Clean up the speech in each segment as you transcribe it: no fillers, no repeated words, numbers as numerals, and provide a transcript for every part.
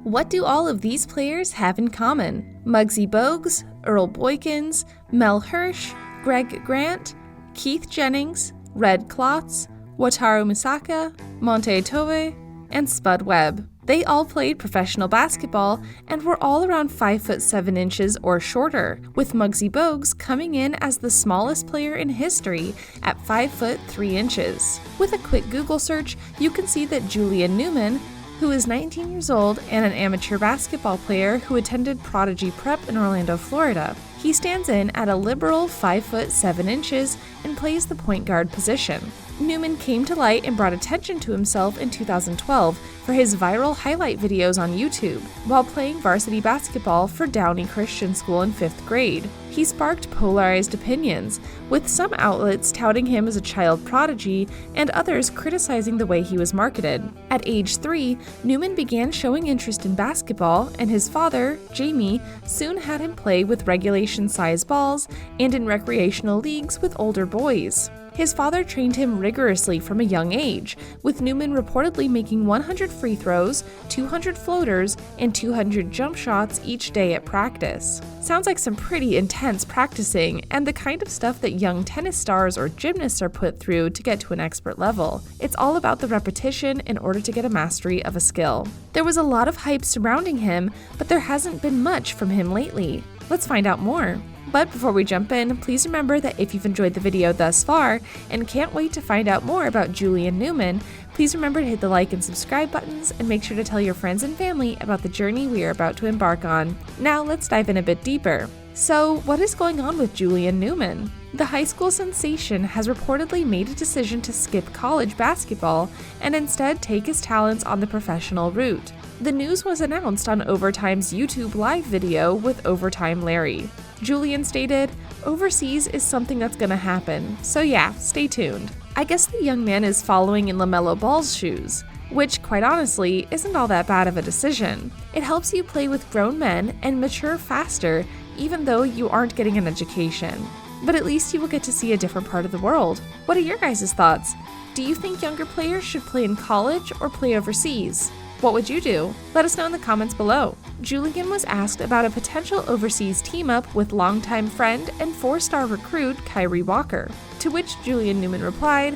What do all of these players have in common? Muggsy Bogues, Earl Boykins, Mel Hirsch, Greg Grant, Keith Jennings, Red Klotz, Wataru Misaka, Monte Tove, and Spud Webb. They all played professional basketball and were all around 5 foot 7 inches or shorter, with Muggsy Bogues coming in as the smallest player in history at 5 foot 3 inches. With a quick Google search, you can see that Julian Newman, who is 19 years old and an amateur basketball player who attended Prodigy Prep in Orlando, Florida. He stands in at a liberal 5 foot 7 inches and plays the point guard position. Newman came to light and brought attention to himself in 2012 for his viral highlight videos on YouTube while playing varsity basketball for Downey Christian School in 5th grade. He sparked polarized opinions, with some outlets touting him as a child prodigy and others criticizing the way he was marketed. At age 3, Newman began showing interest in basketball, and his father, Jamie, soon had him play with regulation-size balls and in recreational leagues with older boys. His father trained him rigorously from a young age, with Newman reportedly making 100 free throws, 200 floaters, and 200 jump shots each day at practice. Sounds like some pretty intense practicing, and the kind of stuff that young tennis stars or gymnasts are put through to get to an expert level. It's all about the repetition in order to get a mastery of a skill. There was a lot of hype surrounding him, but there hasn't been much from him lately. Let's find out more. But before we jump in, please remember that if you've enjoyed the video thus far and can't wait to find out more about Julian Newman, please remember to hit the like and subscribe buttons and make sure to tell your friends and family about the journey we are about to embark on. Now let's dive in a bit deeper. So, what is going on with Julian Newman? The high school sensation has reportedly made a decision to skip college basketball and instead take his talents on the professional route. The news was announced on Overtime's YouTube live video with Overtime Larry. Julian stated, "Overseas is something that's gonna happen, so yeah, stay tuned." I guess the young man is following in LaMelo Ball's shoes, which, quite honestly, isn't all that bad of a decision. It helps you play with grown men and mature faster, even though you aren't getting an education. But at least you will get to see a different part of the world. What are your guys' thoughts? Do you think younger players should play in college or play overseas? What would you do? Let us know in the comments below. Julian was asked about a potential overseas team-up with longtime friend and 4-star recruit Kyrie Walker, to which Julian Newman replied,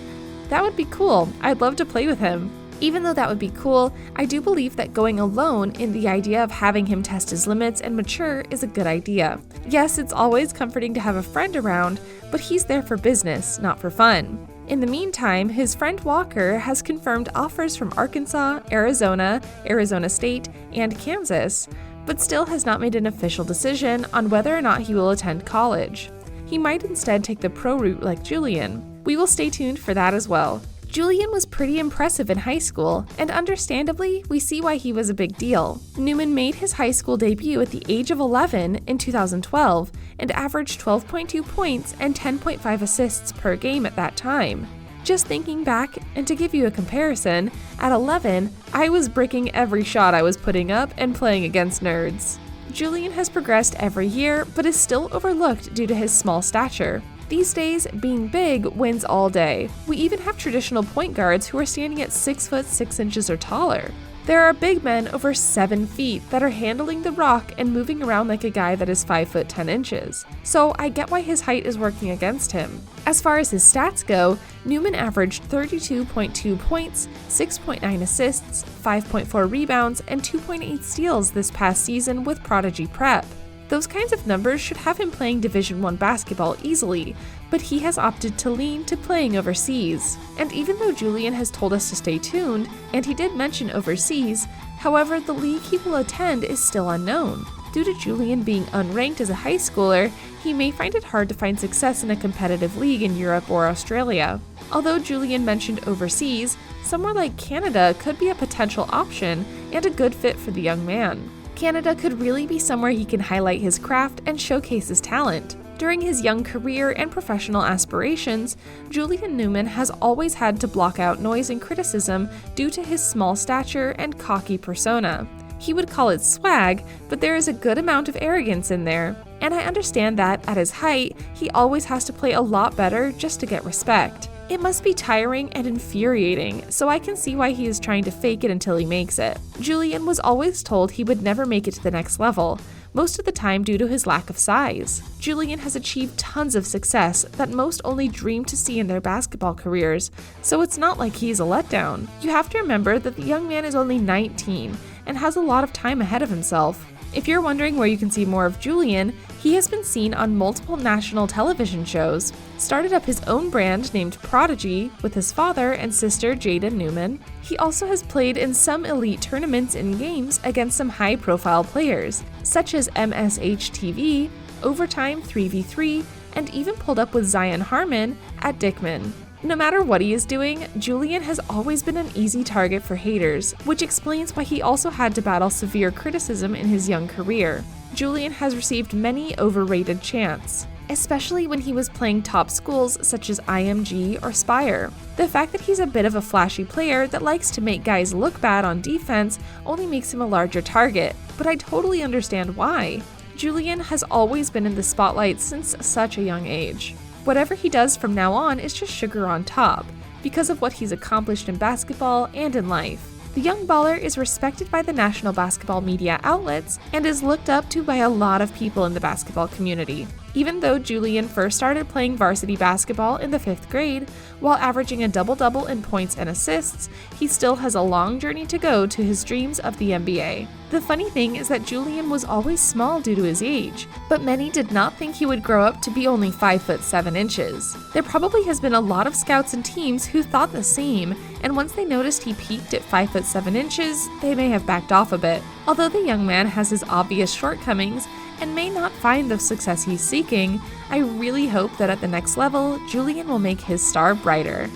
"That would be cool, I'd love to play with him." Even though that would be cool, I do believe that going alone in the idea of having him test his limits and mature is a good idea. Yes, it's always comforting to have a friend around, but he's there for business, not for fun. In the meantime, his friend Walker has confirmed offers from Arkansas, Arizona, Arizona State, and Kansas, but still has not made an official decision on whether or not he will attend college. He might instead take the pro route like Julian. We will stay tuned for that as well. Julian was pretty impressive in high school, and understandably, we see why he was a big deal. Newman made his high school debut at the age of 11 in 2012 and averaged 12.2 points and 10.5 assists per game at that time. Just thinking back, and to give you a comparison, at 11, I was bricking every shot I was putting up and playing against nerds. Julian has progressed every year, but is still overlooked due to his small stature. These days, being big wins all day. We even have traditional point guards who are standing at 6 foot 6 inches or taller. There are big men over 7 feet that are handling the rock and moving around like a guy that is 5 foot 10 inches. So I get why his height is working against him. As far as his stats go, Newman averaged 32.2 points, 6.9 assists, 5.4 rebounds, and 2.8 steals this past season with Prodigy Prep. Those kinds of numbers should have him playing Division I basketball easily, but he has opted to lean to playing overseas. And even though Julian has told us to stay tuned, and he did mention overseas, however, the league he will attend is still unknown. Due to Julian being unranked as a high schooler, he may find it hard to find success in a competitive league in Europe or Australia. Although Julian mentioned overseas, somewhere like Canada could be a potential option and a good fit for the young man. Canada could really be somewhere he can highlight his craft and showcase his talent. During his young career and professional aspirations, Julian Newman has always had to block out noise and criticism due to his small stature and cocky persona. He would call it swag, but there is a good amount of arrogance in there. And I understand that, at his height, he always has to play a lot better just to get respect. It must be tiring and infuriating, so I can see why he is trying to fake it until he makes it. Julian was always told he would never make it to the next level, most of the time due to his lack of size. Julian has achieved tons of success that most only dream to see in their basketball careers, so it's not like he's a letdown. You have to remember that the young man is only 19 and has a lot of time ahead of himself. If you're wondering where you can see more of Julian, he has been seen on multiple national television shows, started up his own brand named Prodigy with his father and sister Julian Newman. He also has played in some elite tournaments and games against some high-profile players, such as MSH-TV, Overtime 3v3, and even pulled up with Zion Harmon at Dickman. No matter what he is doing, Julian has always been an easy target for haters, which explains why he also had to battle severe criticism in his young career. Julian has received many overrated chants, especially when he was playing top schools such as IMG or Spire. The fact that he's a bit of a flashy player that likes to make guys look bad on defense only makes him a larger target, but I totally understand why. Julian has always been in the spotlight since such a young age. Whatever he does from now on is just sugar on top, because of what he's accomplished in basketball and in life. The young baller is respected by the national basketball media outlets and is looked up to by a lot of people in the basketball community. Even though Julian first started playing varsity basketball in the 5th grade, while averaging a double-double in points and assists, he still has a long journey to go to his dreams of the NBA. The funny thing is that Julian was always small due to his age, but many did not think he would grow up to be only 5'7". There probably has been a lot of scouts and teams who thought the same, and once they noticed he peaked at 5'7", they may have backed off a bit. Although the young man has his obvious shortcomings, and may not find the success he's seeking, I really hope that at the next level, Julian will make his star brighter.